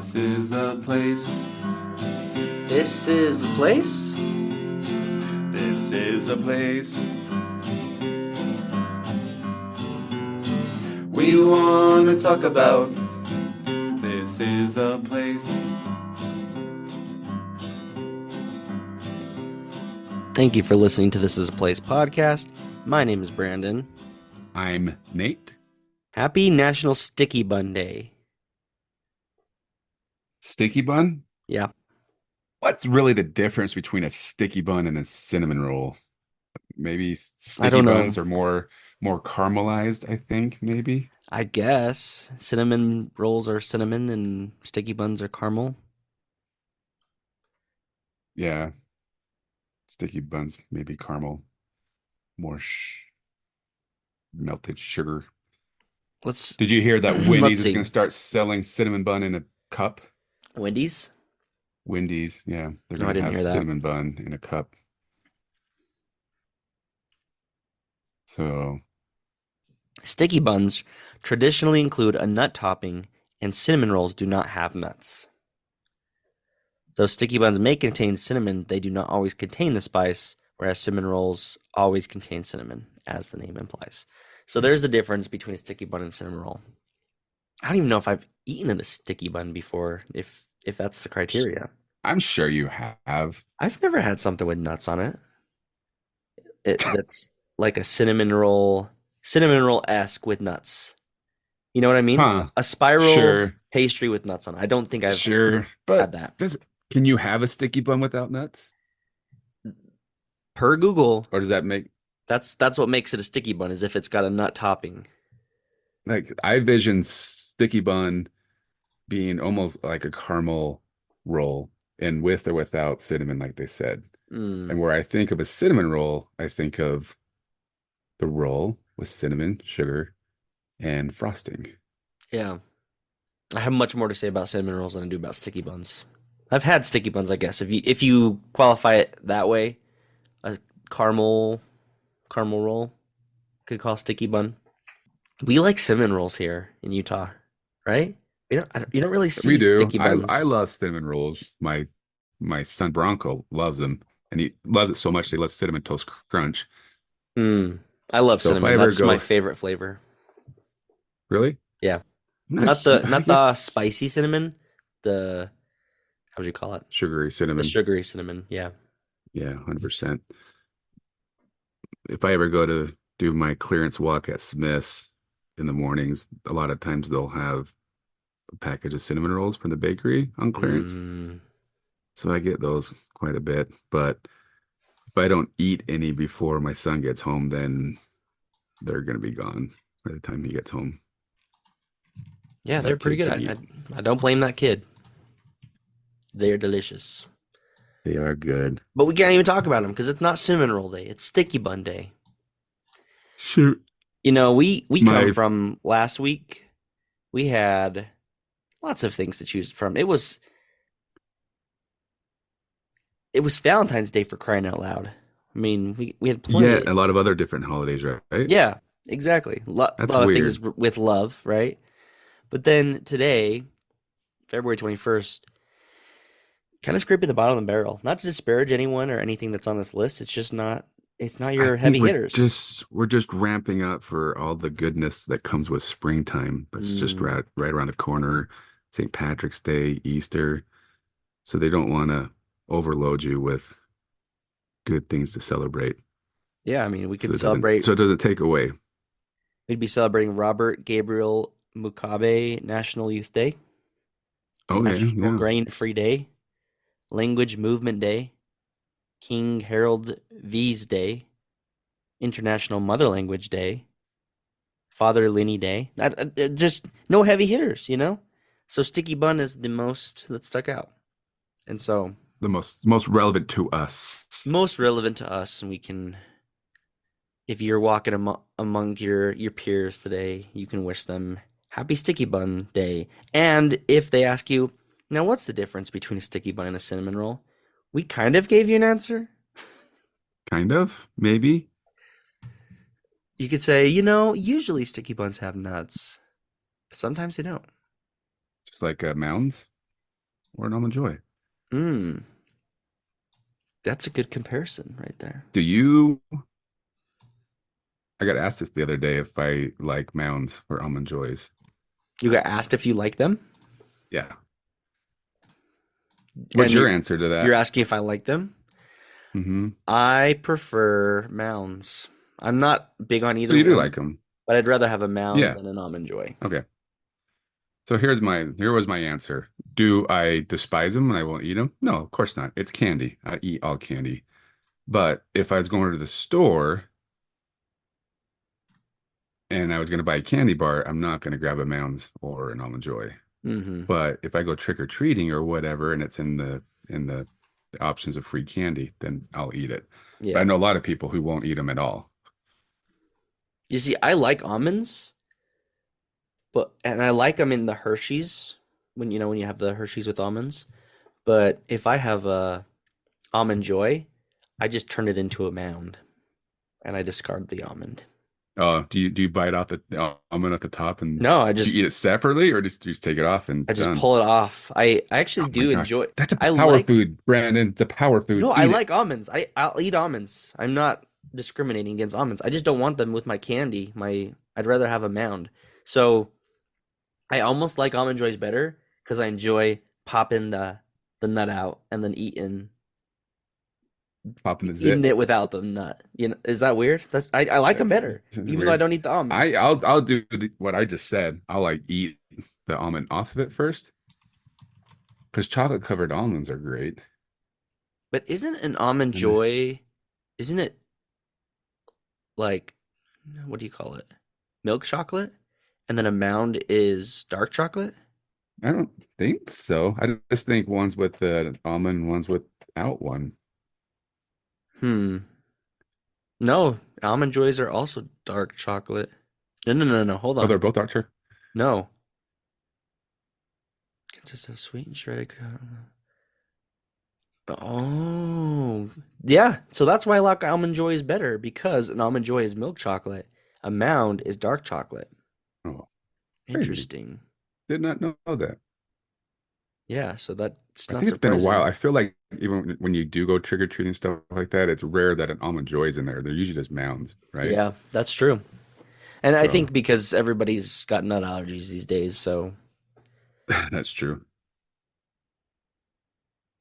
This is a place. This is the place? This is a place. We want to talk about. This is a place. Thank you for listening to This Is a Place podcast. My name is Brandon. I'm Nate. Happy National Sticky Bun Day. Sticky bun? Yeah. What's really the difference between a sticky bun and a cinnamon roll? Maybe I sticky don't know. buns are more caramelized, I think, maybe. I guess cinnamon rolls are cinnamon and sticky buns are caramel. Yeah, sticky buns, maybe caramel, more melted sugar. Let's Did you hear that let's Wendy's is see. going to start selling cinnamon bun in a cup? Wendy's? Wendy's, yeah, they're No, I going to didn't have hear that. cinnamon bun in a cup. So, Sticky buns traditionally include a nut topping, and cinnamon rolls do not have nuts. Though sticky buns may contain cinnamon, they do not always contain the spice, whereas cinnamon rolls always contain cinnamon, as the name implies. So there's the difference between a sticky bun and a cinnamon roll. I don't even know if I've eaten a sticky bun before, if that's the criteria. I'm sure you have. I've never had something with nuts on it. That's like a cinnamon roll-esque with nuts. You know what I mean? Huh, A spiral sure. pastry with nuts on it. I don't think I've Sure, had but that. can you have a sticky bun without nuts? Per Google, Or does that make that's what makes it a sticky bun, is if it's got a nut topping. like I vision sticky bun being almost like a caramel roll and with or without cinnamon, like they said. Mm, And where I think of a cinnamon roll, I think of the roll with cinnamon, sugar, and frosting. yeah. I have much more to say about cinnamon rolls than I do about sticky buns. I've had sticky buns, I guess. If you qualify it that way, a caramel roll could call sticky bun. We like cinnamon rolls here in Utah, right? You don't really We see do. sticky I buns. love cinnamon rolls. My son Bronco loves them, and he loves it so much that he loves cinnamon toast crunch. Mm, I love So if I cinnamon. ever That's my go, favorite flavor. really, Yeah. I'm not. Not the I not the guess spicy cinnamon, the how would you call it? sugary The cinnamon. sugary cinnamon. Yeah. Yeah, 100%. If I ever go to do my clearance walk at Smith's in the mornings, a lot of times they'll have a package of cinnamon rolls from the bakery on clearance. Mm, So I get those quite a bit. But if I don't eat any before my son gets home, then they're going to be gone by the time he gets home. yeah, they're That pretty kid good. can I, eat. I I don't blame that kid. They're delicious. They are good. But we can't even talk about them because it's not cinnamon roll day. It's sticky bun day. Shoot. You know, we come My, from last week. We had lots of things to choose from. It was Valentine's Day, for crying out loud. I mean, we had yeah, plenty. a lot of other different holidays, right? Yeah, exactly. A That's lot of things weird. with love, right? But then today, February 21st, kind of scraping the bottom of the barrel. Not to disparage anyone or anything that's on this list. It's not I your think heavy hitters. we're just ramping up for all the goodness that comes with springtime. That's just Mm, right around the corner. St. Patrick's Day, Easter. So they don't want to overload you with good things to celebrate. yeah, I mean, So it doesn't take away. we'd be celebrating Robert Gabriel Mugabe National Youth Day, Oh yeah, National yeah. Grain Free Day, Language Movement Day, King Harold V's Day, International Mother Language Day, Father Lenny Day. Just no heavy hitters, you know? So Sticky Bun is the most that stuck out. And so The most relevant to us. most relevant to us, and we can, if you're walking among your peers today, you can wish them Happy Sticky Bun Day. And if they ask you, now what's the difference between a sticky bun and a cinnamon roll? We kind of gave you an answer. Kind of, maybe. You could say, usually sticky buns have nuts. Sometimes they don't. Just like mounds. or an almond joy. Hmm. That's a good comparison right there. Do you? I got asked this the other day if I like mounds or almond joys. You got asked if you like them, Yeah. What's and your answer to you're that? asking if I like them. Mm-hmm. I prefer mounds. I'm not big on So either you do one, like them? but I'd rather have a mound Yeah. than an almond joy. Okay. So here was my answer. Do I despise them and I won't eat them? No, of course not. It's candy. I eat all candy. But if I was going to the store and I was going to buy a candy bar, I'm not going to grab a Mounds or an Almond Joy. Hmm. But if I go trick or treating or whatever, and it's in the options of free candy, then I'll eat it. But I Yeah. know a lot of people who won't eat them at all. You see, I like almonds, but and I like them in the Hershey's when when you have the Hershey's with almonds. But if I have a almond joy, I just turn it into a mound and I discard the almond. Do you bite off the almond at the top and No, do you eat it separately or just you just take it off I and just done? pull it off. I Oh actually my do gosh, enjoy. that's a I power like food, Brandon. It's a power food. No, I Eat it. like almonds. I'll eat almonds. I'm not discriminating against almonds. I just don't want them with my candy. I'd rather have a mound. So I almost like almond joys better because I enjoy popping the nut out and then Pop in the eating zit. it without the nut. Is that weird? I like them better, This is even though I weird. don't eat the almond. I'll do what I just said. I'll like eat the almond off of it first because chocolate covered almonds are great. But isn't an almond And joy, isn't it like, what do you call it? Milk chocolate? And then a mound is dark chocolate? I don't think so. I just think one's with the almond, one's without one. Hmm. No, almond joys are also dark chocolate. No, no, no, no. Hold Oh, they're on. both Archer. No. Consists of sweet and shredded. Oh, yeah. So that's why I like almond joy is better because an almond joy is milk chocolate. A mound is dark chocolate. Oh, crazy. Interesting. Did not know that. Yeah, so that's I not think it's been a while. surprising. I feel like even when you do go trick or treating stuff like that, it's rare that an almond joy is in there. They're usually just mounds, right? Yeah, that's true. And I So think because everybody's got nut allergies these days, so that's true.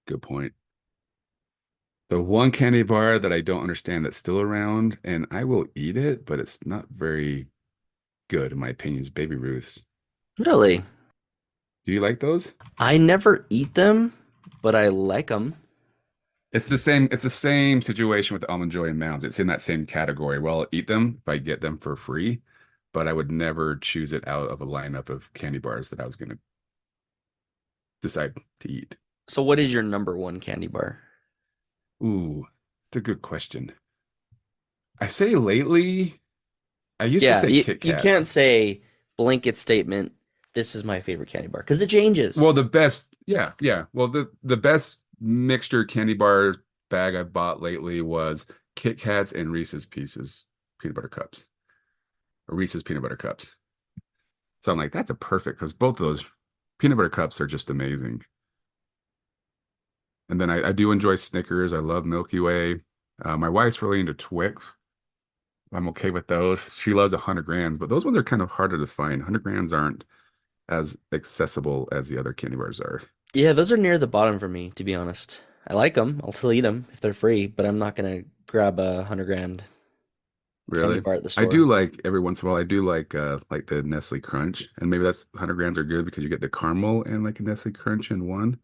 Good point. The one candy bar that I don't understand that's still around, and I will eat it, but it's not very good in my opinion, is Baby Ruth's. really, Do you like those? I never eat them, but I like them. It's the same situation with the Almond Joy and Mounds. It's in that same category. Well, I'll eat them if I get them for free, but I would never choose it out of a lineup of candy bars that I was going to decide to eat. So what is your number one candy bar? Ooh, it's a good question. I say lately, I used to Yeah, say Kit you Kat. can't say blanket statement, this is my favorite candy bar, because it Well, changes. the best, yeah, yeah. Well, the best mixture candy bar bag I bought lately was Kit Kats and Reese's Pieces peanut butter cups, or Reese's peanut butter cups. So I'm like, that's a perfect because both of those peanut butter cups are just amazing. And then I do enjoy Snickers. I love Milky Way. My wife's really into Twix. I'm okay with those. She loves 100 grams, but those ones are kind of harder to find. 100 grams aren't as accessible as the other candy bars are. Yeah, those are near the bottom for me, to be honest. I like them. I'll still eat them if they're free, but I'm not gonna grab a 100 grand candy Really. bar at the I do store. like every once in a while, I do like the Nestle Crunch. And maybe that's 100 grams are good because you get the caramel and like a Nestle Crunch in one.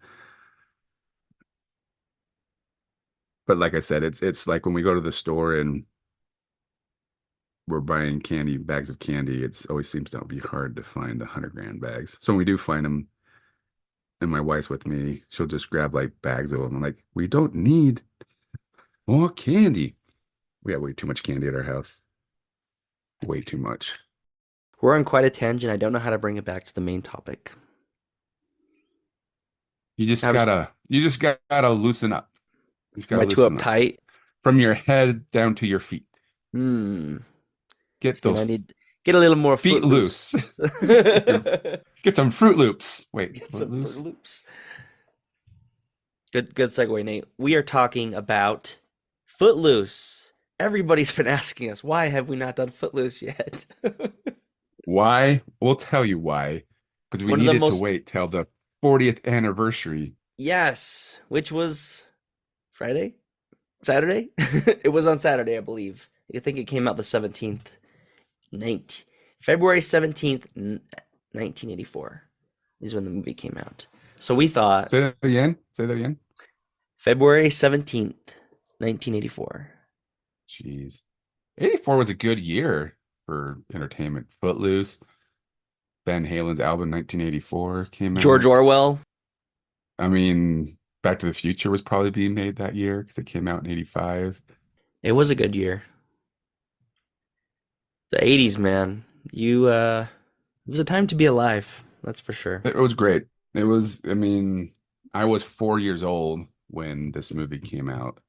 But like I said, it's like when we go to the store and we're buying candy, bags of candy, it's always seems to be hard to find the 100 gram bags. So when we do find them and my wife's with me, she'll just grab like bags of them. I'm like, we don't need more candy. We have way too much candy at our house. Way too much. We're on quite a tangent. I don't know how to bring it back to the main topic. You just I was, gotta loosen up. You just am gotta I too loosen up. uptight? From your head down to your feet. Hmm. Get See, and I those need get a little more feet loose. Footloose. Get some Fruit Loops. Wait, Get Foot some Fruit Loose? Loops. Good segue, Nate. We are talking about Footloose. Everybody's been asking us, why have we not done Footloose yet? Why? We'll tell you why. Because we One of the needed to most, wait till the 40th anniversary. yes, which was Friday? Saturday? It was on Saturday, I believe. I think it came out the 17th, 19, February 17th, 1984 is when the movie came out. So we thought Say that again. Say that again. February 17th, 1984. Jeez. 84 was a good year for entertainment. Footloose, Van Halen's album 1984 came George out. Orwell. I mean, Back to the Future was probably being made that year because it came out in 85. It was a good year. The 80s, man. It was a time to be alive. That's for sure. It was great. It was, I mean, I was 4 years old when this movie came out,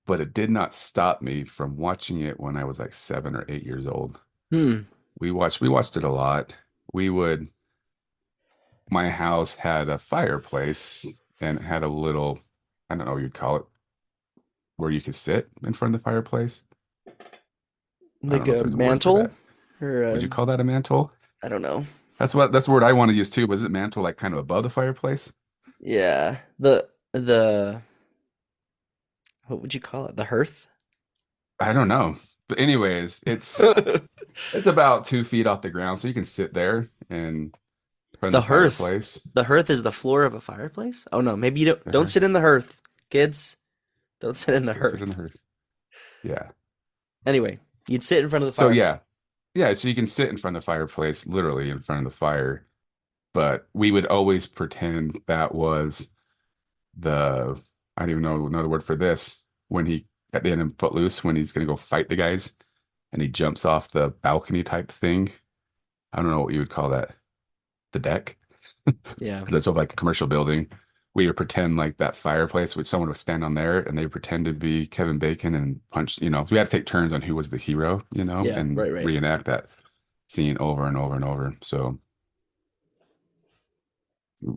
but it did not stop me from watching it when I was like 7 or 8 years old. Hmm. We watched it a lot. We would, my house had a fireplace and it had a little, I don't know what you'd call it, where you could sit in front of the fireplace. I don't Like know if a there's a word for mantle that. or Would you call that a mantle? I don't know. That's the word I want to use too, but is it mantle like kind of above the fireplace? Yeah. The what would you call it? The hearth? I don't know. But anyways, it's about 2 feet off the ground, so you can sit there and in front The of the hearth. fireplace. The hearth is the floor of a fireplace? Oh no, maybe you don't The don't sit hearth. in the hearth, kids. Don't sit in the Go sit in the hearth. hearth. Yeah. Anyway, you'd sit in front of the So yeah. fireplace. Yeah, so you can sit in front of the fireplace, literally in front of the fire. But we would always pretend that was the I don't even know another word for this when he at the end of Footloose when he's gonna go fight the guys and he jumps off the balcony type thing. I don't know what you would call that. The deck. Yeah. That's of like a commercial building. We would pretend like that fireplace would someone would stand on there and they would pretend to be Kevin Bacon and punch, we had to take turns on who was the hero, Yeah, and right, right. reenact that scene over and over and over. So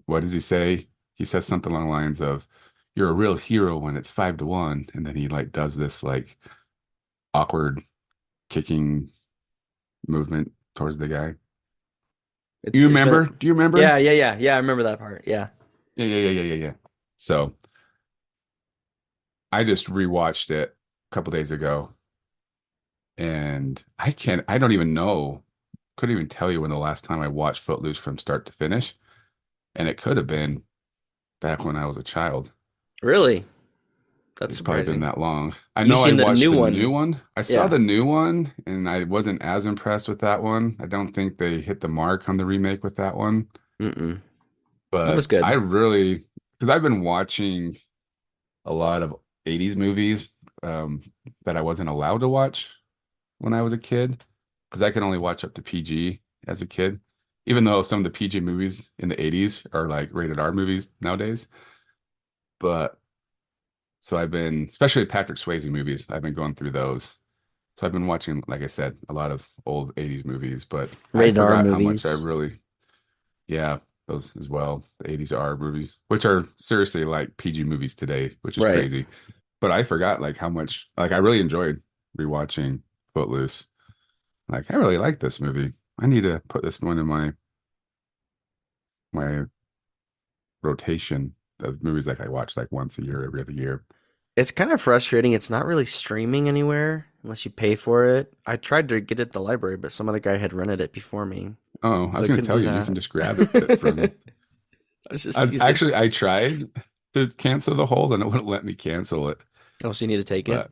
what does he say? He says something along the lines of, "You're a real hero when it's 5-1," and then he like does this like awkward kicking movement towards the guy. You It's been remember? Do you remember? yeah, I remember that part. Yeah. Yeah, yeah, yeah, yeah, yeah, yeah. So I just rewatched it a couple days ago, and I don't even know, couldn't even tell you when the last time I watched Footloose from start to finish, and it could have been back when I was a child. Really? That's It's probably been surprising. that long. I You know I seen the watched new the new one? one. I saw Yeah. the new one, and I wasn't as impressed with that one. I don't think they hit the mark on the remake with that one, Mm-mm. That was but I good. really, because I've been watching a lot of 80s movies um, that I wasn't allowed to watch when I was a kid because I could only watch up to PG as a kid, even though some of the PG movies in the 80s are like rated R movies nowadays. But so I've been, especially Patrick Swayze movies, I've been going through those. So I've been watching, like I said, a lot of old 80s movies, but I Rated R forgot how much I movies. really, yeah, those as well, the 80s R movies, which are seriously like PG movies today, which is Right. crazy. But I forgot like how much, like I really enjoyed rewatching Footloose. Like, I really like this movie. I need to put this one in my rotation of movies like I watch like once a year, every other year. It's kind of frustrating. It's not really streaming anywhere unless you pay for it. I tried to get it at the library, but some other guy had rented it before me, Oh, I so was I going to couldn't tell do you, you can that. just grab it from. I was I just was, using. actually I tried to cancel the hold and it wouldn't let me cancel it, Oh, so you need to take it. but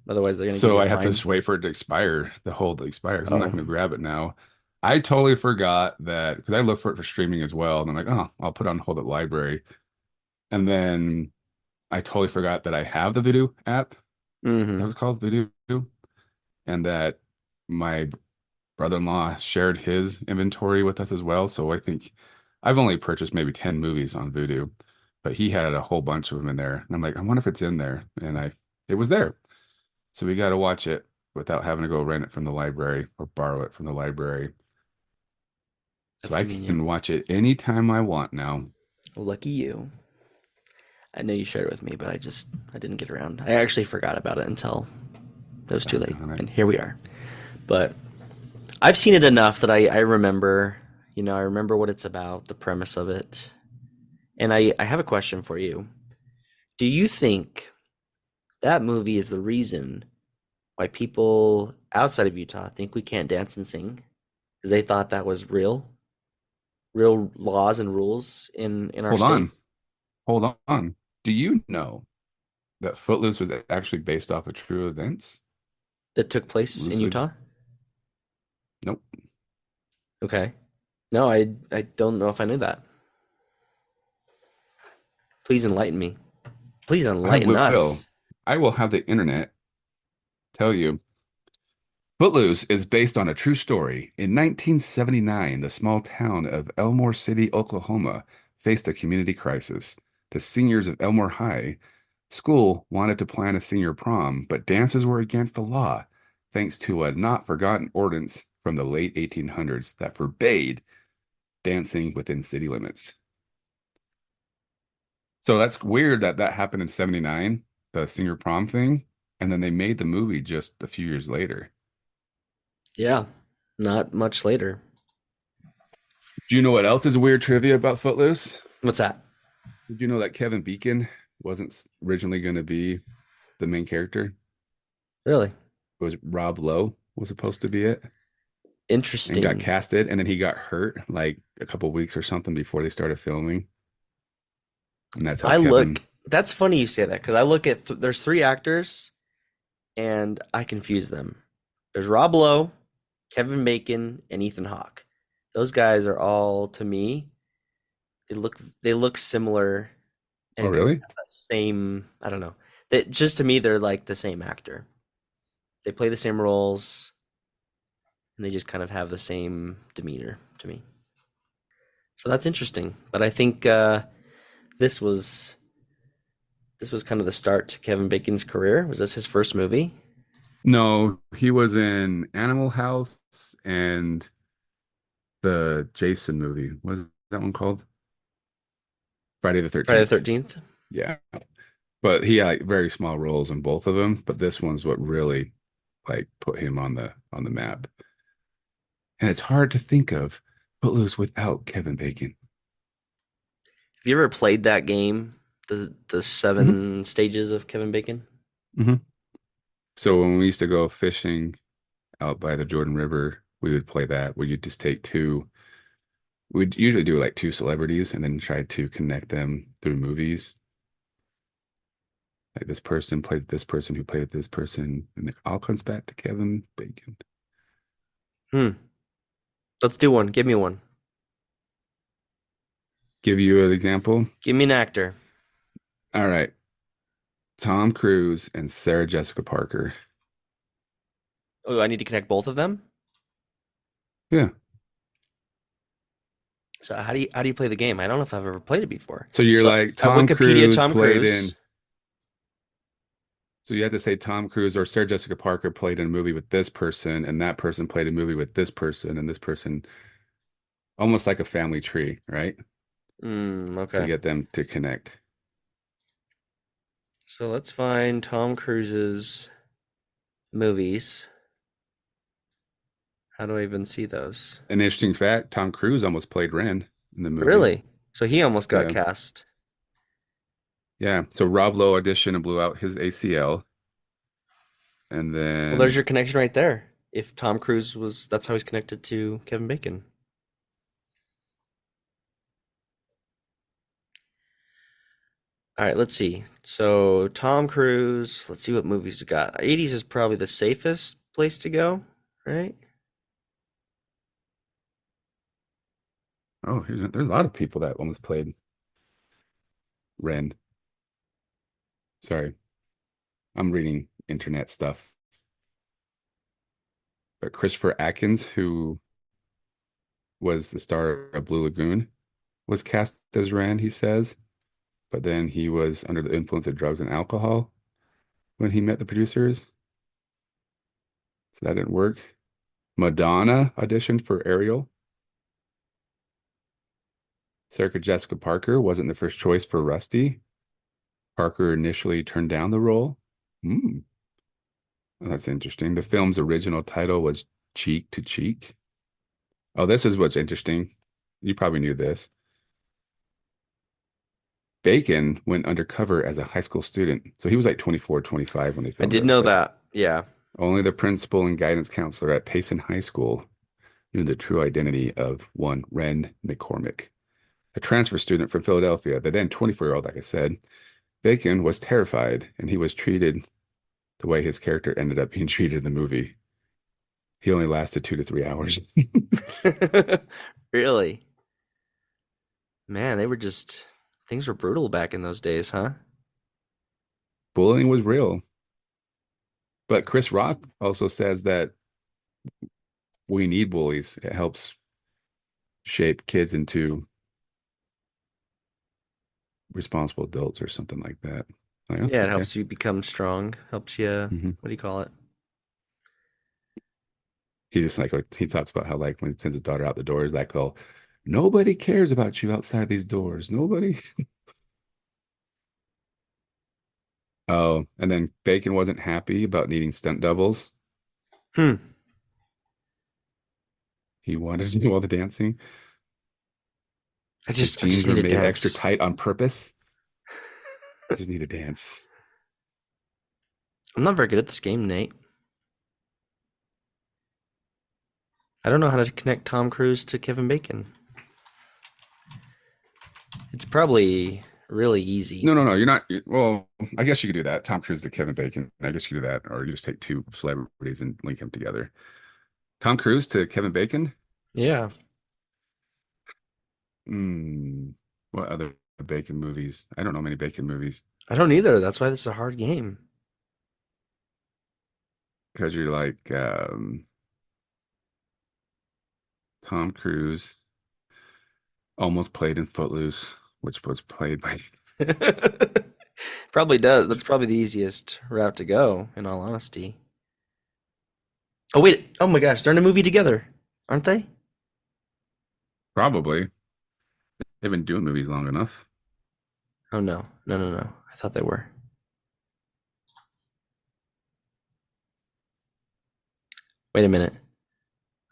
Otherwise, they're gonna give so you a I have to fine. just wait for it to expire, the hold to expire, because I'm not Oh. going to grab it now. I totally forgot that because I look for it for streaming as well, and I'm like, oh, I'll put it on hold at library, and then I totally forgot that I have the Vudu app. Is that Mm-hmm. what it's called, Vudu? And that my brother-in-law shared his inventory with us as well. So I think I've only purchased maybe 10 movies on Vudu, but he had a whole bunch of them in there. And I'm like, I wonder if it's in there. And it was there. So we got to watch it without having to go rent it from the library or borrow it from the library. So That's I convenient. can watch it anytime I want now. Lucky you. I know you shared it with me, but I didn't get around. I actually forgot about it until it was too late, Doggone it. and here we are. But I've seen it enough that I remember, I remember what it's about, the premise of it. And I have a question for you. Do you think that movie is the reason why people outside of Utah think we can't dance and sing? Because they thought that was real laws and rules in our Hold state on. Hold on. Do you know that Footloose was actually based off of true events? that took place in Loosely. Utah? Nope. Okay. No, I don't know if I knew that. Please enlighten me. Please I enlighten will. us. I will have the internet tell you. Footloose is based on a true story. In 1979, the small town of Elmore City, Oklahoma, faced a community crisis. The seniors of Elmore High School wanted to plan a senior prom, but dancers were against the law, thanks to a not forgotten ordinance from the late 1800s that forbade dancing within city limits. So that's weird that that happened in 79, the senior prom thing, and then they made the movie just a few years later. Yeah, not much later. Do you know what else is weird trivia about Footloose? What's that? Did you know that Kevin Bacon wasn't originally going to be the main character? Really It was Rob Lowe was supposed to be it and got interesting. casted, and then he got hurt like a couple weeks or something before they started filming, and that's how I Kevin. look. That's funny you say that because I look at there's three actors and I confuse them. There's Rob Lowe, Kevin Bacon, and Ethan Hawke. Those guys are all to me. They look similar Oh, and kind of really? have that same. I don't know. That just to me they're like the same actor. They play the same roles and they just kind of have the same demeanor to me. So that's interesting. But I think this was this was kind of the start to Kevin Bacon's career. Was this his first movie? No, he was in Animal House and the Jason movie. What is that one called? Friday the Friday the 13th. 13th? Yeah. But he had like very small roles in both of them, but this one's what really like put him on the map. And it's hard to think of Footloose without Kevin Bacon. Have you ever played that game? The Hmm. seven stages of Kevin Bacon? Hmm. So when we used to go fishing out by the Jordan River, we would play that where you just take two. We'd usually do like two celebrities and then try to connect them through movies. Like this person played this person who played this person, and it all comes back to Kevin Bacon. Hmm. Let's do one. Give me one. Give you an example. Give me an actor. All right. Tom Cruise and Sarah Jessica Parker. Oh, I need to connect both of them? Yeah. So how do you play the game? I don't know if I've ever played it before. So you're So like I Tom Wikipedia Cruise Tom played Cruise. in. So you had to say Tom Cruise or Sarah Jessica Parker played in a movie with this person, and that person played a movie with this person, and this person, almost like a family tree, right? To Okay. get them to connect. So let's find Tom Cruise's movies. How do I even see those? An interesting fact, Tom Cruise almost played Ren in the movie. Really? So he almost got Yeah. cast. Yeah. So Rob Lowe auditioned and blew out his ACL. And Well, there's then, your connection right there. If Tom Cruise was, that's how he's connected to Kevin Bacon. All right, let's see. So Tom Cruise, let's see what movies we got. 80s is probably the safest place to go, right? oh, there's a lot of people that almost played Ren. Sorry, I'm reading internet stuff. But Christopher Atkins, who was the star of Blue Lagoon, was cast as Ren, he says. But then he was under the influence of drugs and alcohol when he met the producers. So that didn't work. Madonna auditioned for Ariel. Sarah Jessica Parker wasn't the first choice for Rusty. Parker initially turned down the role. Hmm, well, that's interesting. The film's original title was Cheek to Cheek. Oh, this is what's interesting. You probably knew this. Bacon went undercover as a high school student. So he was like 24, 25 when they I filmed did it, know but that. Yeah. only the principal and guidance counselor at Payson High School knew the true identity of one Ren McCormick, a transfer student from Philadelphia. The then 24-year-old, like I said, Bacon was terrified and he was treated the way his character ended up being treated in the movie. He only lasted 2 to 3 hours. Really? Man, they were just things were brutal back in those days, huh? Bullying was real. But Chris Rock also says that we need bullies. It helps shape kids into responsible adults or something like that. Like, oh, Yeah, it okay. helps you become strong, helps you, Hmm. what do you call it? He just like he talks about how like when he sends his daughter out the doors, like, oh, nobody cares about you outside these doors. Nobody. Oh, and then Bacon wasn't happy about needing stunt doubles. Hmm. He wanted to do all the dancing. His I just jeans need were to made extra dance. tight on purpose. I just need to dance. I'm not very good at this game, Nate. I don't know how to connect Tom Cruise to Kevin Bacon. It's probably really easy. No, no, no. You're not. Well, I guess you could do that. Tom Cruise to Kevin Bacon. I guess you could do that, or you just take two celebrities and link them together. Tom Cruise to Kevin Bacon. Yeah. Hmm. What other Bacon movies? I don't know many Bacon movies I don't either. That's why this is a hard game. because you're like Tom Cruise almost played in Footloose, which was played by. Probably does. That's probably the easiest route to go, in all honesty. Oh wait. Oh my gosh, they're in a movie together, aren't they? Probably. They've been doing movies long enough. Oh no. No, no, no. I thought they were. Wait a minute.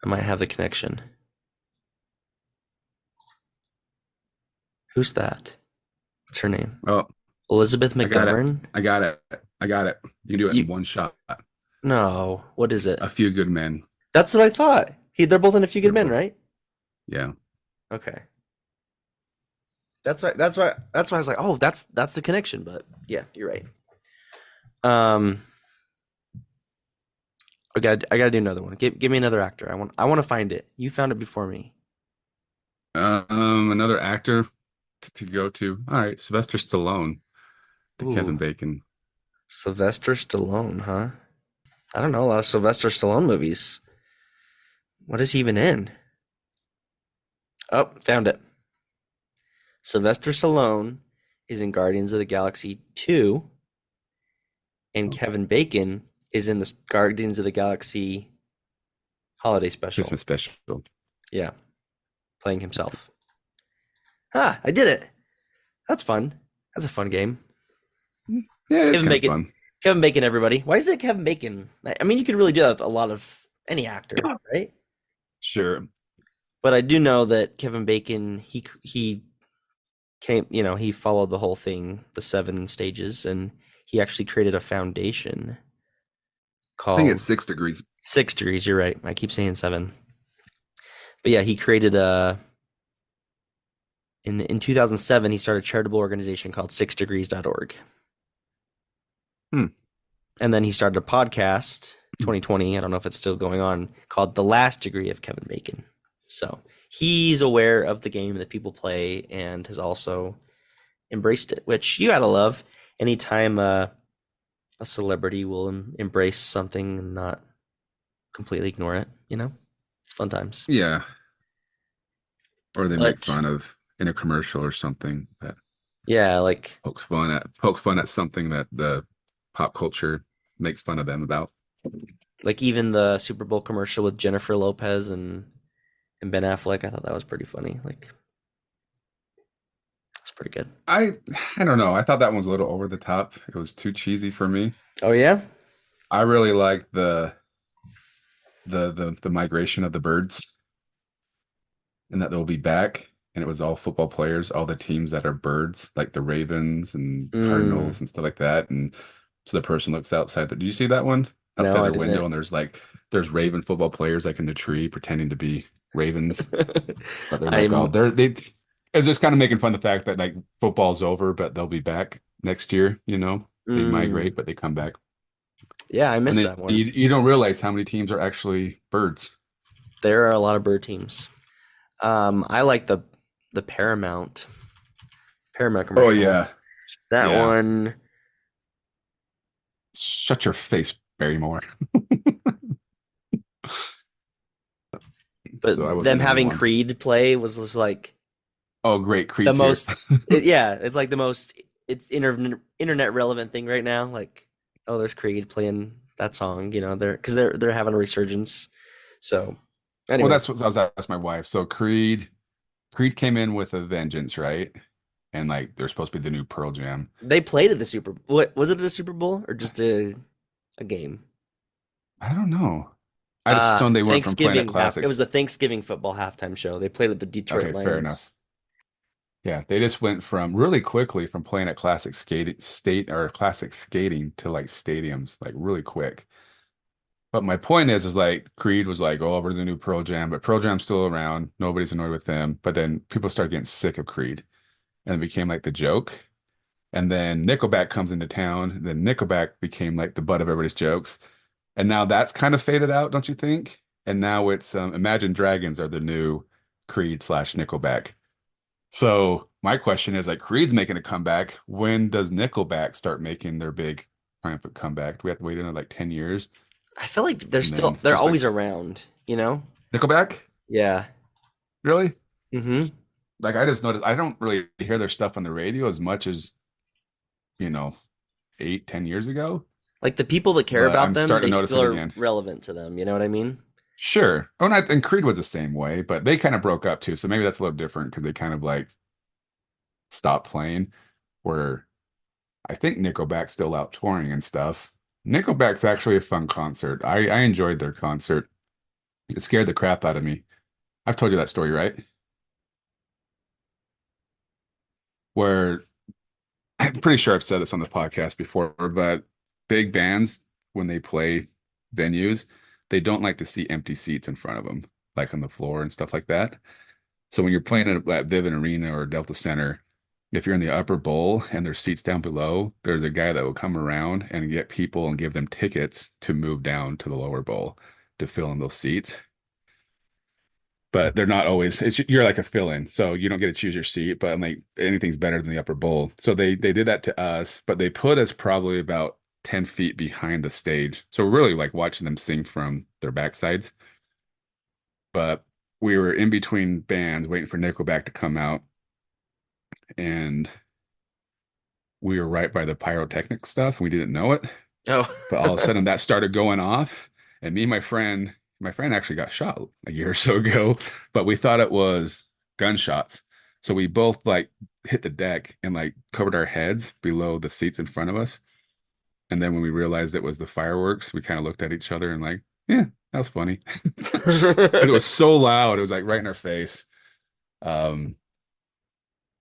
I might have the connection. Who's that? What's her name? Oh, Elizabeth I got it. McGovern? I got it. I got it. You can do it in You one shot. No. What is it? A Few Good Men. That's what I thought. They're both in A Few Good They're Men, both. right? Yeah. Okay. That's why I was like, oh, that's the connection, but yeah, you're right. Um I gotta do another one. Give me another actor. I want to find it. You found it before me. Another actor to go to. All right, Sylvester Stallone to Kevin Ooh, Bacon. Sylvester Stallone, huh? I don't know a lot of Sylvester Stallone movies. What is he even in? Oh, found it. Sylvester Stallone is in Guardians of the Galaxy 2, and Oh, Kevin Bacon is in the Guardians of the Galaxy holiday special. Christmas special. Yeah, playing himself. Ah, I did it. That's fun. That's a fun game. Yeah, it's Kevin kind of Bacon. fun. Kevin Bacon, everybody. Why is it Kevin Bacon? I mean, you could really do that with a lot of any actor, right? Sure. But I do know that Kevin Bacon, he came, he followed the whole thing, the 7 stages, and he actually created a foundation I think called it's 6 degrees. 6 Degrees. You're right. I keep saying 7. But yeah, he created in 2007, he started a charitable organization called 6degrees.org. Hmm. And then he started a podcast 2020. I don't know if it's still going on, called The Last Degree of Kevin Bacon. So he's aware of the game that people play and has also embraced it, which you gotta love. Anytime a celebrity will embrace something and not completely ignore it, it's fun times. Yeah. Or they make But fun of in a commercial or something that yeah, like pokes fun at something that the pop culture makes fun of them about. even the Super Bowl commercial with Jennifer Lopez and Ben Affleck, I thought that was pretty funny. Like, it's pretty good. I I don't know. I thought that one was a little over the top. It was too cheesy for me. Oh yeah? I really liked the migration of the birds and that they'll be back. And it was all football players, all the teams that are birds, like the Ravens and Mm, Cardinals and stuff like that. And so the person looks outside the, do you see that one? no, Outside I their window, didn't. and there's Raven football players like in the tree pretending to be Ravens, but they're like, oh, I'm they it's just kind of making fun of the fact that like football's over, but they'll be back next year, you know. They mm, migrate, but they come back. yeah, I And missed then that one. you don't realize how many teams are actually birds. There are a lot of bird teams. I like the Paramount Oh commercial. yeah. That Yeah. one, Shut your face, Barrymore. but So I them wasn't the only having one. Creed play was just like Oh, great. the Creed's here. most. It's like the most. It's internet relevant thing right now. Like, oh, there's Creed playing that song. You know, they're having a resurgence. So, Well, anyway, that's what I was asking my wife. So Creed came in with a vengeance, right? And like they're supposed to be the new Pearl Jam. they played at the Super. What was it? A Super Bowl or just a game? I don't know. I just assumed they weren't from Planet Thanksgiving half. It was Classics. a Thanksgiving football halftime show. They played at the Detroit Okay, fair Lions. enough. Yeah, they just went from really quickly from playing at classic skating state or classic skating to like stadiums, like really quick. But my point is like Creed was like, oh, we're the new Pearl Jam, but Pearl Jam's still around. Nobody's annoyed with them. But then people start getting sick of Creed, and it became like the joke. And then Nickelback comes into town. And then Nickelback became like the butt of everybody's jokes. And now that's kind of faded out, don't you think? And now it's Imagine Dragons are the new Creed slash Nickelback. So my question is like Creed's making a comeback. When does Nickelback start making their big triumphant comeback? Do we have to wait another like 10 years? I feel like And then it's they're just like always around. You know? Nickelback? Yeah. Really? Mm-hmm. Like I just noticed I don't really hear their stuff on the radio as much as, you know, 8, 10 years ago. Like the people that care But about I'm them, starting they to notice still it are again. relevant to them. You know what I mean? Sure. Oh, and Creed was the same way, but they kind of broke up too. So maybe that's a little different because they kind of like stopped playing. Where I think Nickelback's still out touring and stuff. Nickelback's actually a fun concert. I enjoyed their concert. It scared the crap out of me. I've told you that story, right? Where I'm pretty sure I've said this on the podcast before, but big bands, when they play venues, they don't like to see empty seats in front of them, like on the floor and stuff like that. So when you're playing at Vivint Arena or Delta Center, if you're in the upper bowl and there's seats down below, there's a guy that will come around and get people and give them tickets to move down to the lower bowl to fill in those seats. But they're not always, you're like a fill-in, so you don't get to choose your seat, but like anything's better than the upper bowl. So they did that to us, but they put us probably about 10 feet behind the stage. So we're really like watching them sing from their backsides. But we were in between bands waiting for Nickelback to come out, and we were right by the pyrotechnic stuff. We didn't know it, Oh. but all of a sudden that started going off, and me and my friend actually got shot a year or so ago, but we thought it was gunshots. So we both like hit the deck and like covered our heads below the seats in front of us. And then when we realized it was the fireworks, we kind of looked at each other and like, yeah, that was funny. Because it was so loud. It was like right in our face. Um,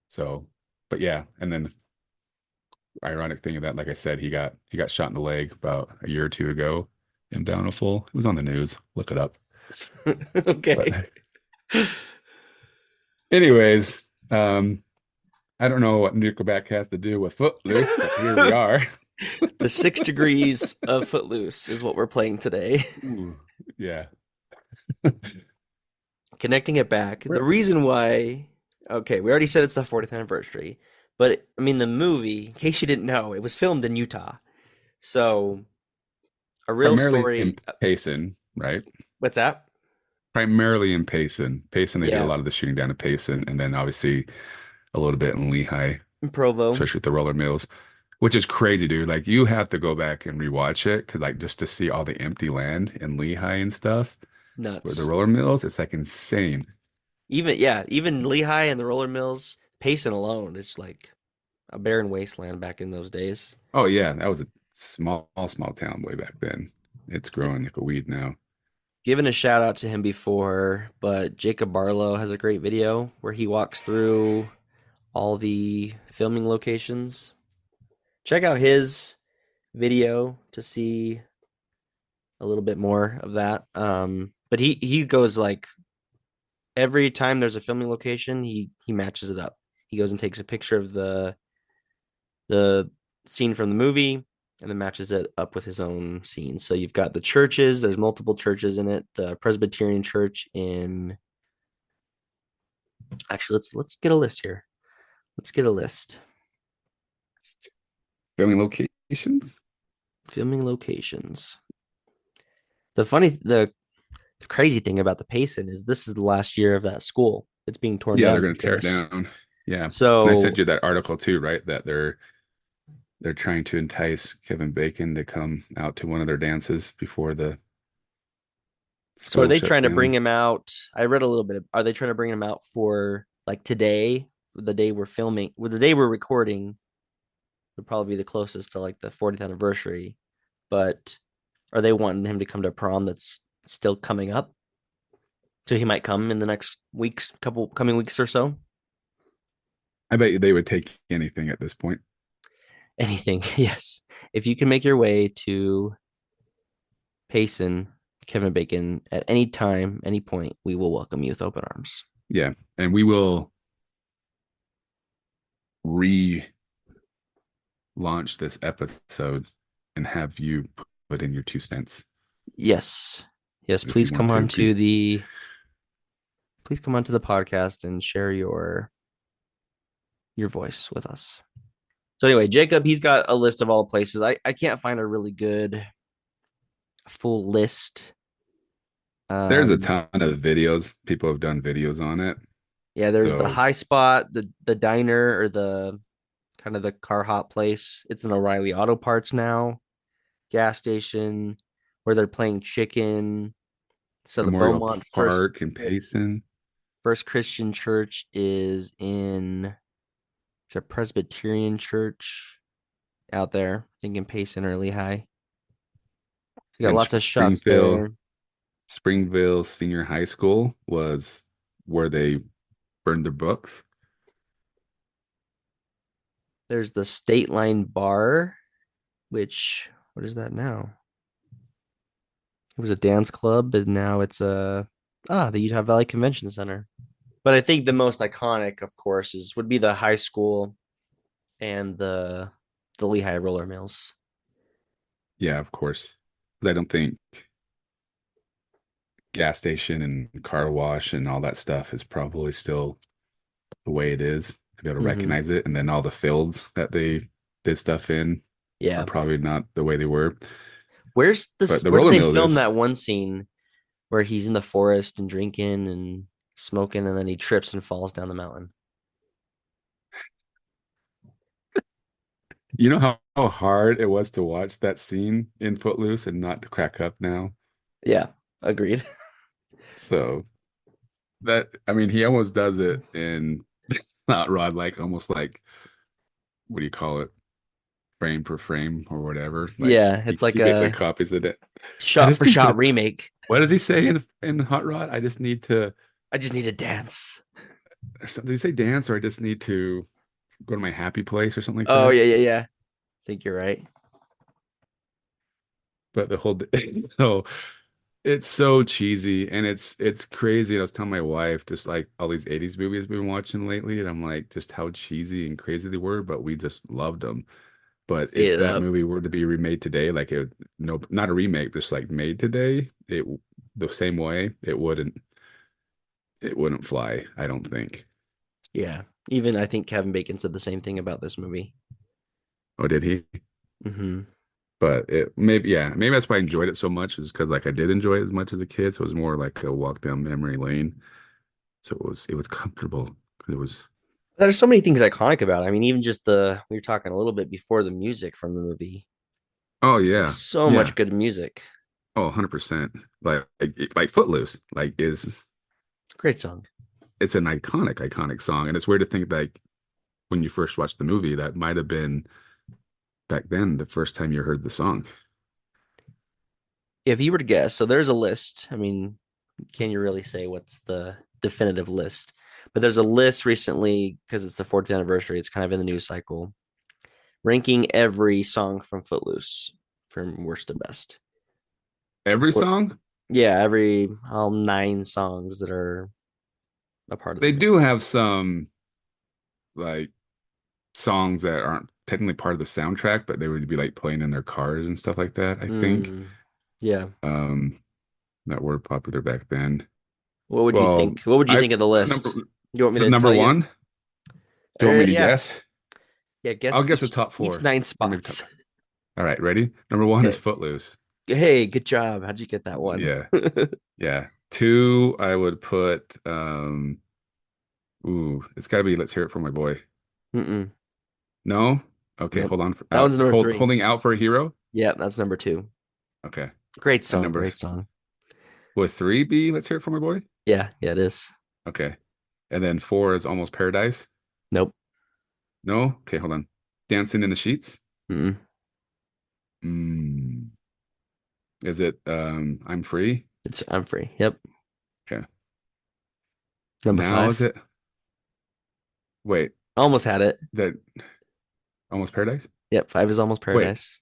so, but yeah, and then ironic thing of that, like I said, he got shot in the leg about a year or two ago in Bountiful. It was on the news. Look it up. Okay. But anyways, I don't know what Nickelback has to do with Footloose, but here we are. The 6 degrees of Footloose is what we're playing today. Ooh, yeah. Connecting it back. The Where- reason why, okay, we already said it's the 40th anniversary, but I mean, the movie, in case you didn't know, it was filmed in Utah. So, a real Primarily in story. Payson, right? What's that? Primarily in Payson. Payson, they did a Yeah, lot of the shooting down in Payson, and then obviously a little bit in Lehigh, in Provo. especially with the roller mills, which is crazy, dude. Like you have to go back and rewatch it because like just to see all the empty land in Lehigh and stuff, where the Nuts. roller mills, it's like insane. Even, yeah, even Lehigh and the roller mills, Payson alone is like a barren wasteland back in those days. Oh yeah, that was a small town way back then. It's growing like a weed now. Given a shout out to him before, but Jacob Barlow has a great video where he walks through all the filming locations. Check out his video to see a little bit more of that. But he goes like every time there's a filming location, he matches it up. He goes and takes a picture of the scene from the movie and then matches it up with his own scene. So you've got the churches, there's multiple churches in it. The Presbyterian church in actually let's get a list here. Let's get a list. Filming locations? Filming locations. The crazy thing about the Payson is this is the last year of that school. It's being torn Yeah, down. they're going to tear it down. Yeah. And I So sent you that article too, right? That they're trying to entice Kevin Bacon to come out to one of their dances before the So are school they shuts trying to bring down. him out? I read a little bit. Are they trying to bring him out for like today, the day we're filming, well, the day we're recording would probably be the closest to like the 40th anniversary. But are they wanting him to come to prom that's still coming up? So he might come in the next weeks, couple coming weeks or so. I bet you they would take anything at this point. Anything, yes. If you can make your way to Payson, Kevin Bacon at any time, any point, we will welcome you with open arms. Yeah. And we will relaunch this episode and have you put in your 2 cents Yes. Yes, if you want to. please come onto the podcast and share your voice with us. So anyway, Jacob, he's got a list of all the places. I can't find a really good full list. There's a ton of videos. People have done videos on it. Yeah, there's the So high spot, the diner or the kind of the car hop place. It's an O'Reilly Auto Parts now. Gas station where they're playing chicken. So the Memorial Beaumont Park in Payson. First Christian Church is in it's a Presbyterian church out there. I think in Payson or Lehigh. You got And lots of shots there. Springville Senior High School was where they burned their books. There's the State Line Bar, which what is that now? It was a dance club, but now it's the Utah Valley Convention Center. But I think the most iconic, of course, would be the high school and the Lehigh Roller Mills. Yeah, of course. But I don't think gas station and car wash and all that stuff is probably still the way it is to be able to recognize it. And then all the fields that they did stuff in are Yeah. probably not the way they were. Where's But the where did roller they mills film is. that one scene where he's in the forest and drinking and smoking and then he trips and falls down the mountain? You know how hard it was to watch that scene in Footloose and not to crack up now? Yeah, agreed. So that, I mean, he almost does it in Hot Rod, like almost like, what do you call it? Frame per frame or whatever. Like Yeah, it's like he basically a copies it. I shot just for need shot to, remake. what does he say in Hot Rod? I just need to, I just need to dance. or something. Did he say dance or I just need to go to my happy place or something like Oh that? yeah. I think you're right. But the whole, so it's so cheesy and it's crazy. I was telling my wife just like all these 80s movies we've been watching lately, and I'm like just how cheesy and crazy they were, but we just loved them. But Ate if it that up. movie were to be remade today, like it no not a remake, just like made today, it the same way, it wouldn't fly, I don't think. Yeah. Even I think Kevin Bacon said the same thing about this movie. Oh, did he? Mm-hmm. But it maybe yeah, maybe that's why I enjoyed it so much, is because like I did enjoy it as much as a kid. So it was more like a walk down memory lane. So it was comfortable because it was. There's so many things iconic about it. I mean, even just we were talking a little bit before the music from the movie. Oh Like yeah, so yeah. much good music. Oh, 100%. Like Footloose, like is Great song. it's an iconic song, and it's weird to think like when you first watched the movie, that might have been back then the first time you heard the song. If you were to guess, so there's a list. I mean, can you really say what's the definitive list? But there's a list recently because it's the 40th anniversary. It's kind of in the news cycle, ranking every song from Footloose from worst to best. Every Or song, yeah, every all 9 songs that are a part of the they movie. do have some like songs that aren't technically part of the soundtrack, but they would be like playing in their cars and stuff like that, I think. Mm, yeah. Um, that were popular back then. What would you Well, think? What would you I think of the number list? You want me the to number tell you? one. Do you want me to Yeah, guess? yeah. I'll Guess guess the top each four, 9 or maybe top. spots. All right, ready? Number one is Okay. Footloose. Hey, good job. How'd you get that one? Yeah, yeah. Two, I would put ooh, it's gotta be Let's Hear It for My Boy. Mm-mm. No? Okay, Nope. hold on. That one's number 3. Holding out for a hero. Yeah, that's number 2. Okay. Great And song. number Great song. would three be Let's Hear It for My Boy? Yeah, yeah, it is. Okay. And then four is Almost Paradise. Nope. No? Okay, hold on. Dancing in the Sheets. Mm-mm. Mm. Is it I'm Free? It's I'm Free. Yep. Okay. Number Now is 5. it? Wait, Almost had it. that Almost Paradise? Yep. 5 is Almost Wait, Paradise.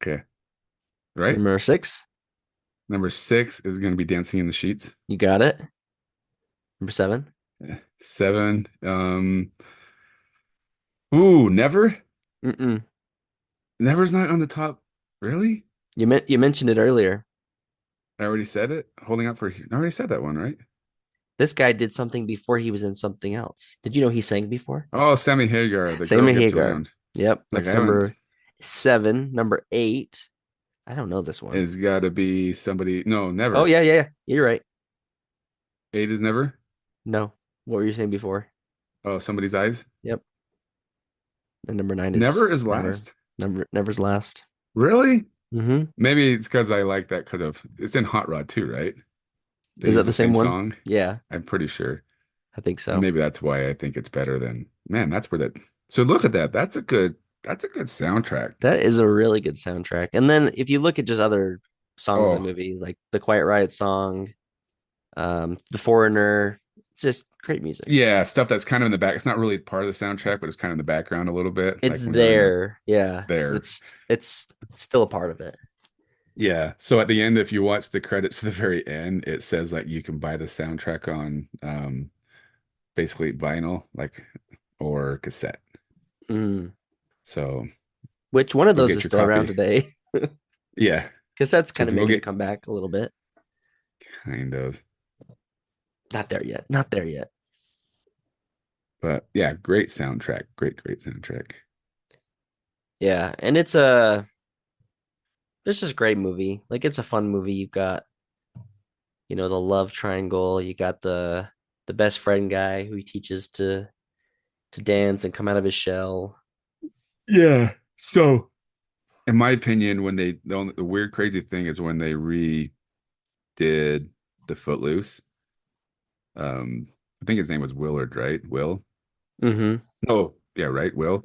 okay. Right? Number 6. Number six is gonna be Dancing in the Sheets. You got it. Number 7. Seven. Ooh, Never? Mm-mm. Never's not on the top. Really? You mentioned it earlier. I already said it. Holding out for I already said that one, right? This guy did something before he was in something else. Did you know he sang before? Oh, Sammy Hagar, The Girl Sammy Gets Hagar. Around. Yep. Like I That's haven't number 7. Number 8. I don't know this one. it's gotta be somebody. No, Oh Never. yeah, yeah, yeah. You're right. Eight is Never. No. What were you saying before? Oh, Somebody's Eyes. Yep. And number 9 is Never is Never. last. Never's last. Really? Mm-hmm. Maybe it's because I like that because of it's in Hot Rod too, right? They Is that use the the same same one? song. Yeah, I'm pretty sure. I think And so. maybe that's why I think it's better than man, that's where that so look at that. That's a good soundtrack. That is a really good soundtrack. And then if you look at just other songs in the Oh, movie, like the Quiet Riot song, The Foreigner, it's just great music. yeah, stuff that's kind of in the back. It's not really part of the soundtrack, but it's kind of in the background a little bit, It's like when they're in the there. Yeah. there. It's still a part of it. Yeah. So at the end, if you watch the credits to the very end, it says like you can buy the soundtrack on basically vinyl, like or cassette. Mm. So Which one of go those is get your still around copy. today? Yeah. Because that's So kind if of you go making a get comeback a little bit. kind of, Not there yet. Not there yet. but yeah, great soundtrack. Great soundtrack. Yeah, and it's just a great movie. Like it's a fun movie. You've got, the love triangle. You got the best friend guy who he teaches to dance and come out of his shell. Yeah. So in my opinion, when the weird crazy thing is when they redid the Footloose. I think his name was Willard, right? Will? Mm-hmm. Oh, yeah, right. Will.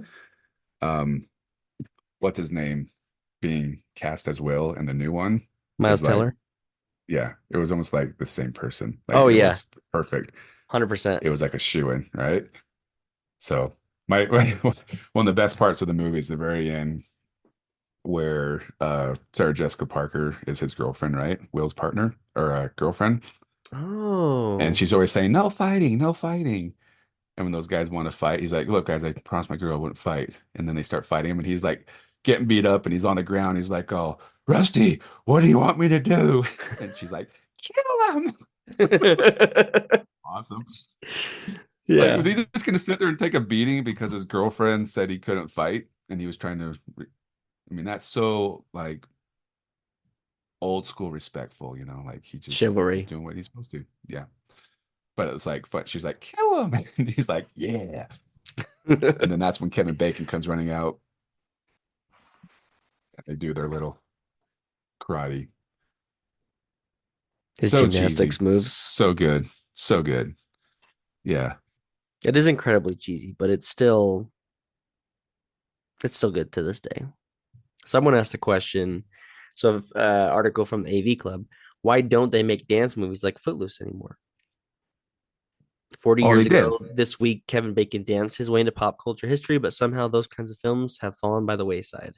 Um, what's his name being cast as Will and the new one Miles is like, Teller. yeah, it was almost like the same person. Like Oh it yeah, was perfect. 100%. It was like a shoe-in, right? So my one of the best parts of the movie is the very end where Sarah Jessica Parker is his girlfriend, right? Will's partner or girlfriend. And Oh. she's always saying, no fighting, no fighting. And when those guys want to fight, he's like, look, guys, I promised my girl I wouldn't fight. And then they start fighting him, and he's like getting beat up, and he's on the ground. He's like, oh, Rusty, what do you want me to do? And she's like, kill him. Awesome. Like, was Yeah. he just going to sit there and take a beating because his girlfriend said he couldn't fight? And he was trying to, I mean, that's so like old school respectful, like he's Chivalry. doing what he's supposed to. Yeah. But it's like, but she's like, kill him. And he's like, yeah. And then that's when Kevin Bacon comes running out. And they do their little karate. His So cheesy. gymnastics moves. So good. So good. Yeah. It is incredibly cheesy, but it's still good to this day. Someone asked a question. So, article from the AV Club. Why don't they make dance movies like Footloose anymore? 40 Oh, years they did. ago this week, Kevin Bacon danced his way into pop culture history, but somehow those kinds of films have fallen by the wayside.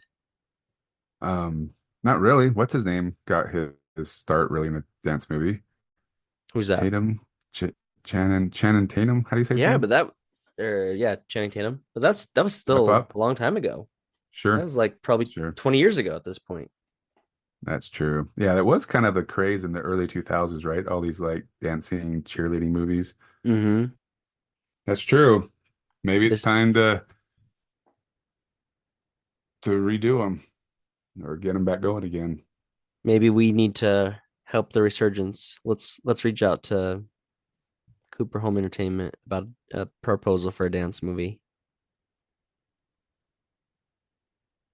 Um, Not really. What's his name? Got his start really in a dance movie. Who's that? Tatum, Ch Channing Tatum. How do you say his Yeah, name? but yeah, Channing Tatum. But that was Step still Up. a long time ago. That Sure, was like probably sure. 20 years ago at this point. That's true. Yeah, that was kind of a craze in the early 2000s, right? All these like dancing, cheerleading movies. Mm-hmm. That's true. Maybe it's This time to redo them or get them back going again. maybe we need to help the resurgence. Let's reach out to Cooper Home Entertainment about a proposal for a dance movie.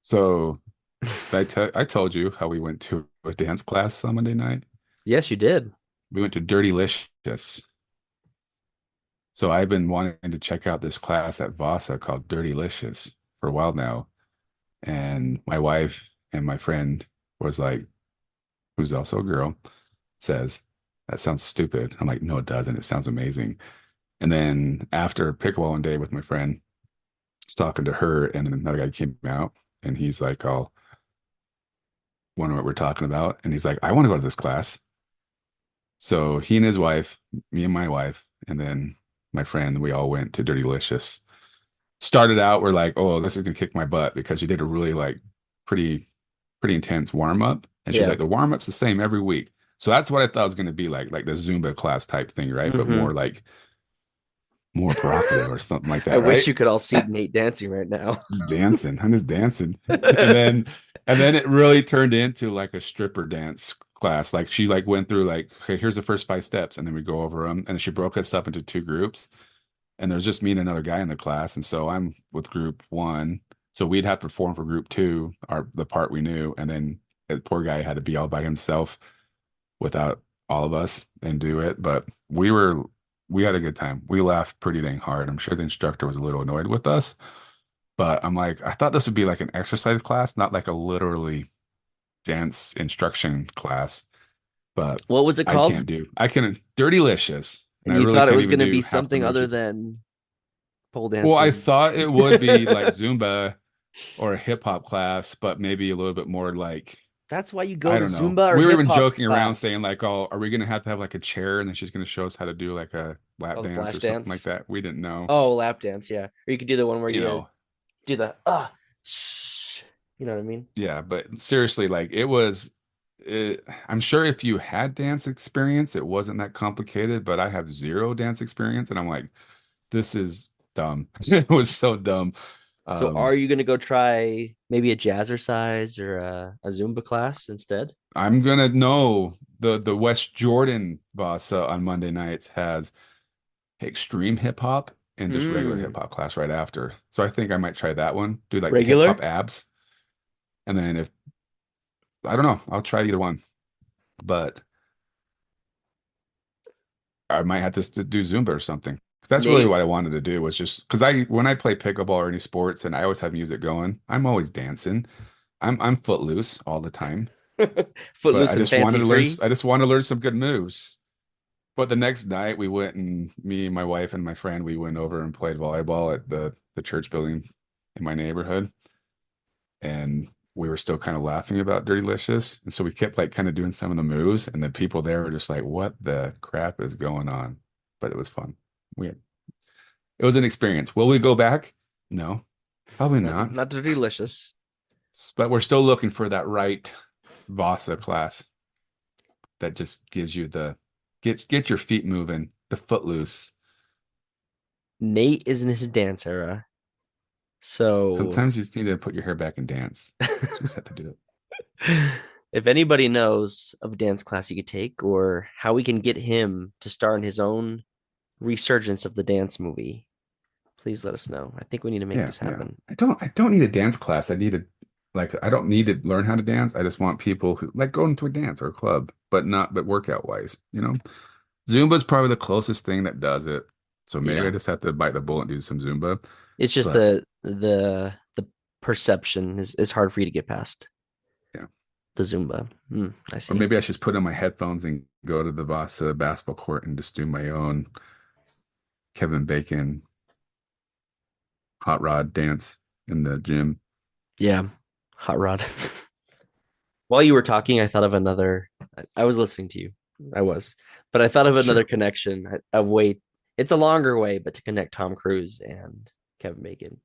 So I told you how we went to a dance class on Monday night. Yes, you did. We went to Dirty Licious. So I've been wanting to check out this class at Vasa called Dirty Licious for a while now. And my wife and my friend was like, who's also a girl, says, that sounds stupid. I'm like, no, it doesn't. It sounds amazing. And then after pickleball one day with my friend, I was talking to her, and then another guy came out and he's like, oh, wonder what we're talking about. And he's like, I want to go to this class. So he and his wife, me and my wife, and then my friend, we all went to Dirty Licious. Started out, we're like, oh, this is gonna kick my butt because she did a really like pretty pretty intense warm up. And she's Yeah. like, the warm up's the same every week. So that's what I thought it was gonna be like the Zumba class type thing, right? But Mm-hmm. more like more provocative or something like I that, wish right? you could all see Nate dancing right now. Just dancing. I'm just dancing. And then it really turned into like a stripper dance class. Like she like went through like, okay, here's the first 5 steps, and then we go over them. And she broke us up into two groups. And there's just me and another guy in the class. And so I'm with group one. So we'd have to perform for group two, the part we knew, and then the poor guy had to be all by himself without all of us and do it. But we had a good time. We laughed pretty dang hard. I'm sure the instructor was a little annoyed with us, but I'm like, I thought this would be like an exercise class, not like a literally dance instruction class. But What was it called? I can Dirtylicious, and And I you really thought it can't was even going to do be half the something moves other you told. than pole Well, I dancing. thought it would be like Zumba or a hip hop class, but maybe a little bit more like, That's why you go I to don't know. Zumba or We were hip even hop joking around saying class. like, oh, are we gonna have to have like a chair and then she's gonna show us how to do like a lap Oh, the dance flash or something like dance. that. We didn't know. Oh, lap dance, yeah. Or you could do the one where You you know, do the shh. You know what I mean? yeah, but seriously, like I'm sure if you had dance experience, it wasn't that complicated, but I have zero dance experience and I'm like, this is dumb. It was so dumb. So are Um, you gonna go try maybe a jazzercise or a Zumba class instead? I'm gonna know the West Jordan boss on Monday nights has extreme hip hop and just regular hip Mm. hop class right after. So I think I might try that one, do like the hip hop Regular? abs. And then if I don't know, I'll try either one. But I might have to do Zumba or something. 'Cause that's really Nate what I wanted to do was just because when I play pickleball or any sports and I always have music going, I'm always dancing. I'm footloose all the time. But Footloose and fancy free. I just want to learn some good moves. But the next night we went and me, my wife, and my friend, we went over and played volleyball at the church building in my neighborhood. And we were still kind of laughing about Dirtylicious. And so we kept like kind of doing some of the moves, and the people there were just like, what the crap is going on? But it was fun. We It was an experience. Will we go back? No, probably Not not. not delicious. But we're still looking for that right Vasa class that just gives you the get your feet moving, the footloose. Nate is in his dance era. So Sometimes you just need to put your hair back and dance. Just have to do it. if anybody knows of a dance class you could take or how we can get him to star in his own resurgence of the dance movie, please let us know. I think we need to make Yeah, this yeah. happen. I don't need a dance class. I don't need to learn how to dance. I just want people who like going to a dance or a club, but not but workout wise, you know? Zumba's probably the closest thing that does it. So maybe Yeah. I just have to bite the bullet and do some Zumba. It's just But the perception is hard for you to get past yeah. the Zumba. I Or see. maybe I should just put on my headphones and go to the Vasa basketball court and just do my own Kevin Bacon hot rod dance in the gym. Yeah. Hot rod. While you were talking, I thought of another. I was listening to you. I was, but I thought of another Sure. connection of way. It's a longer way, but to connect Tom Cruise and Kevin Bacon.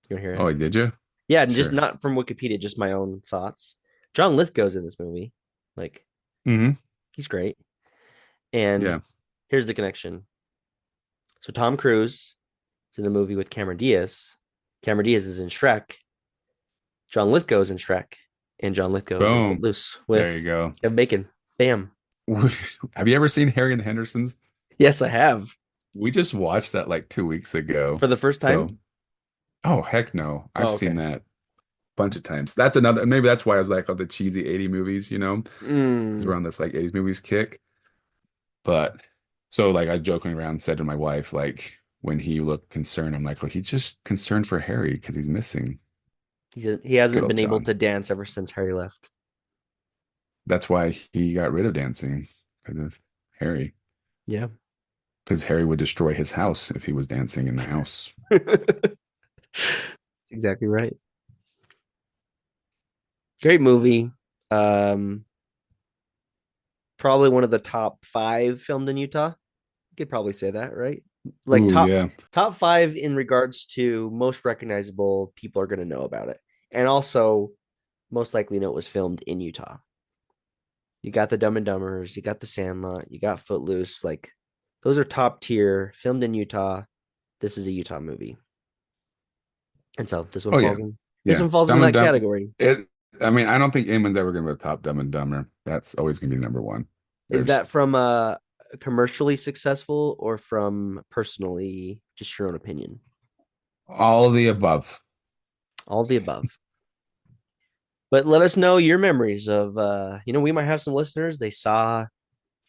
You want to hear it? Oh, did you? Yeah, and just Sure. not from Wikipedia, just my own thoughts. John Lithgow's in this movie. Like, Hmm. he's great. And Yeah. here's the connection. So Tom Cruise is in a movie with Cameron Diaz. Cameron Diaz is in Shrek. John Lithgow is in Shrek. And John Lithgow is in Boom. Footloose There with you go. Kevin Bacon. Bam. Have you ever seen Harry and the Hendersons? Yes, I have. We just watched that like 2 weeks ago. For the first So, time? oh, heck no. I've Oh, seen okay. that a bunch of times. That's another, maybe that's why I was like, oh, the cheesy 80 movies, because we're Mm. on this like 80s movies kick. But so, like, I joking around said to my wife, like, when he looked concerned, I'm like, oh, he's just concerned for Harry because he's missing. He Good hasn't old been able John. to dance ever since Harry left. That's why he got rid of dancing because of Harry. Yeah. Because Harry would destroy his house if he was dancing in the house. That's exactly right. Great movie. Um, Probably one of the top five filmed in Utah. You could probably say that, right? Like Ooh, yeah. top five in regards to most recognizable people are going to know about it, and also most likely know it was filmed in Utah. You got the Dumb and Dumbers, you got the Sandlot, you got Footloose. Like those are top tier, filmed in Utah. This is a Utah movie, and so Oh, yeah. this Yeah. one falls in Dumb and that Dumb. category. I mean, I don't think anyone's ever going to top Dumb and Dumber. That's always going to be number one. Is There's that from commercially successful or from personally just your own opinion? all of the above. All of the above. But let us know your memories of we might have some listeners. They saw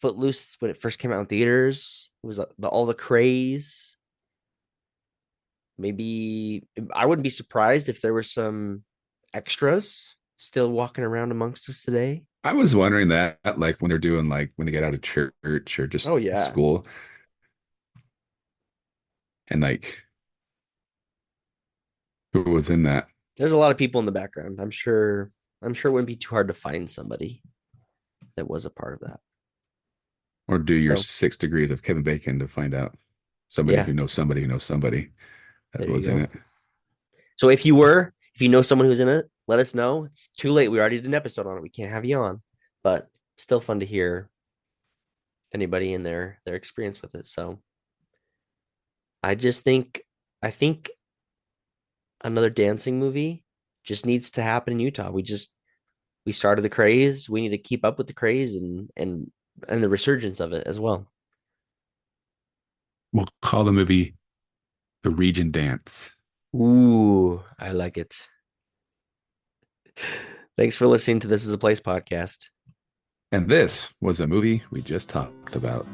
Footloose when it first came out in theaters. It was all the craze. Maybe I wouldn't be surprised if there were some extras still walking around amongst us today. I was wondering that, like, when they're doing, like, when they get out of church or just Oh yeah. school, and like, who was in that? There's a lot of people in the background. I'm sure it wouldn't be too hard to find somebody that was a part of that. Or do your So 6 degrees of Kevin Bacon to find out yeah, somebody who knows somebody that there you was in go. it. So if you know someone who's in it, let us know. It's too late. We already did an episode on it. We can't have you on, but still fun to hear anybody in their experience with it. So I think another dancing movie just needs to happen in Utah. We started the craze. We need to keep up with the craze and the resurgence of it as well. We'll call the movie The Region Dance. Ooh, I like it. Thanks for listening to This Is a Place podcast. And this was a movie we just talked about.